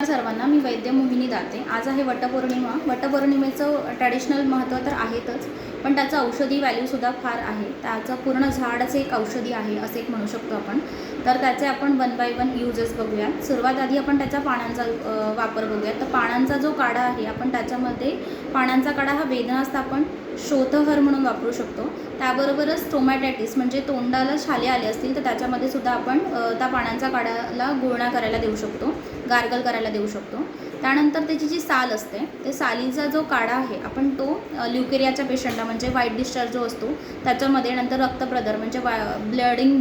सर्वांना मी वैद्य मोहिनी दाते। आज आहे वटपौर्णिमा। वटपौर्णिमेचं ट्रॅडिशनल महत्त्व तर आहेतच, पण त्याचं औषधी व्हॅल्यूसुद्धा फार आहे। त्याचं पूर्ण झाडच एक औषधी आहे असं एक म्हणू शकतो आपण। तर त्याचे आपण वन बाय वन यूजेस बघूया। सुरुवात आधी आपण त्याच्या पानांचा वापर बघूया। तर पानांचा जो काढा आहे आपण त्याच्यामध्ये पानांचा काढा हा वेदनास्थापन शोथहर म्हणून वापरू शकतो। त्याबरोबरच टोमॅटायटिस म्हणजे तोंडाला छाले आले असतील तर त्याच्यामध्ये सुद्धा आपण त्या पानांचा काढाला गुळणा करायला देऊ शकतो, गार्गल करायला देऊ शकतो। त्यानंतर त्याची जी साल असते ते सालीचा जो काढा आहे आपण तो ल्युकेरियाच्या पेशंटला म्हणजे व्हाईट डिस्चार्ज जो असतो त्याच्यामध्ये, नंतर रक्तप्रदर म्हणजे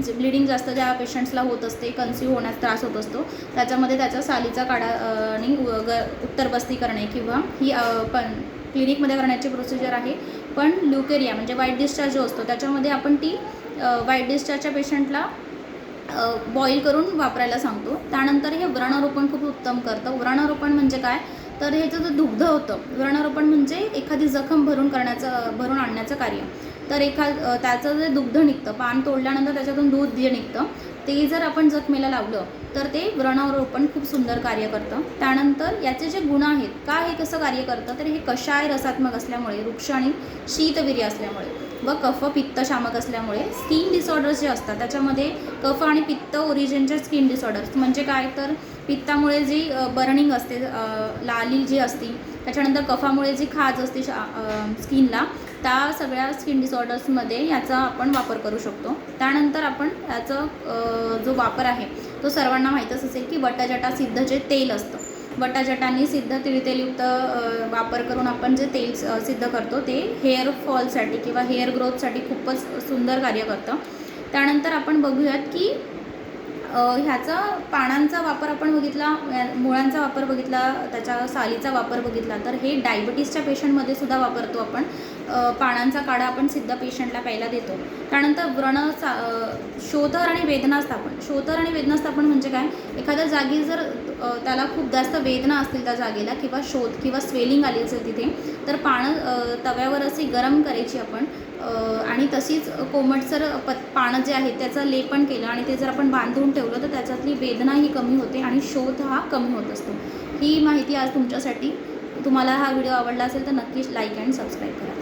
ब्लिडिंग जास्त ज्या पेशंट्सला होत असते, कन्सीव होण्यास त्रास होत असतो त्याच्यामध्ये त्याच्या सालीचा काढा आणि उत्तरबस्ती करणे किंवा ही पण क्लिनिकमध्ये करण्याची प्रोसिजर आहे। पण ल्युकेरिया म्हणजे व्हाईट डिस्चार्ज जो असतो त्याच्यामध्ये आपण ती व्हाईट डिस्चार्जच्या पेशंटला बॉईल करून वापरायला सांगतो। त्यानंतर हे व्रणरोपण खूप उत्तम करतं। व्रणरोपण म्हणजे काय, तर ह्याचं जे दुग्ध होतं, व्रणरोपण म्हणजे एखादी जखम भरून आणण्याचं कार्य। तर त्याचं जे दुग्ध निघतं, पान तोडल्यानंतर त्याच्यातून दूध जे निघतं ते जर आपण जखमेला लावलं तर ते व्रणरोपण खूप सुंदर कार्य करतं। त्यानंतर याचे जे गुण आहेत, का हे कसं कार्य करतं, तर हे कषाय रसात्मक असल्यामुळे, वृक्ष आणि शीतवीर्य असल्यामुळे व कफ पित्त शामक असल्यामुळे स्किन डिसऑर्डर्स जे असतात त्याच्यामध्ये कफ आणि पित्त ओरिजिनचे स्किन डिसऑर्डर्स म्हणजे काय, तर पित्तामुळे जी बर्निंग असते, लाली जी असते, त्याच्यानंतर कफामुळे जी खाज असते स्किनला, त्या सगळ्या स्किन डिसऑर्डर्समध्ये याचा आपण वापर करू शकतो। त्यानंतर आपण याचा जो वापर आहे तो सर्वांना माहीतच असेल की वटजटा सिद्ध जे तेल असतं, वटजटांनी सिद्ध तिळतेलयुक्त वापर करून आपण जे तेल सिद्ध करतो ते हेअर फॉलसाठी किंवा हेअर ग्रोथसाठी खूपच सुंदर कार्य करतं। त्यानंतर आपण बघूयात की ह्याचा पानांचा वापर आपण बघितला, मुळांचा वापर बघितला, त्याच्या सालीचा वापर बघितला, तर हे डायबिटीसच्या पेशंटमध्ये सुद्धा वापरतो आपण। पानांचा काढा आपण सिद्ध पेशंटला प्यायला देतो। त्यानंतर शोथहर आणि वेदनास्थापन म्हणजे काय, एखाद्या जागी जर त्याला खूप जास्त वेदना असतील त्या जागेला किंवा शोथ किंवा स्वेलिंग आली असेल तिथे, तर पानं तव्यावर अशी गरम करायची आपण आणि तशीच कोमटसर पानं जे आहेत त्याचं लेपन केलं आणि ते जर आपण बांधून ठेवलं तर त्याच्यातली वेदनाही कमी होते आणि शोथ हा कमी होत असतो। ही माहिती आज तुमच्यासाठी। तुम्हाला हा व्हिडिओ आवडला असेल तर नक्कीच लाईक अँड सबस्क्राईब करा।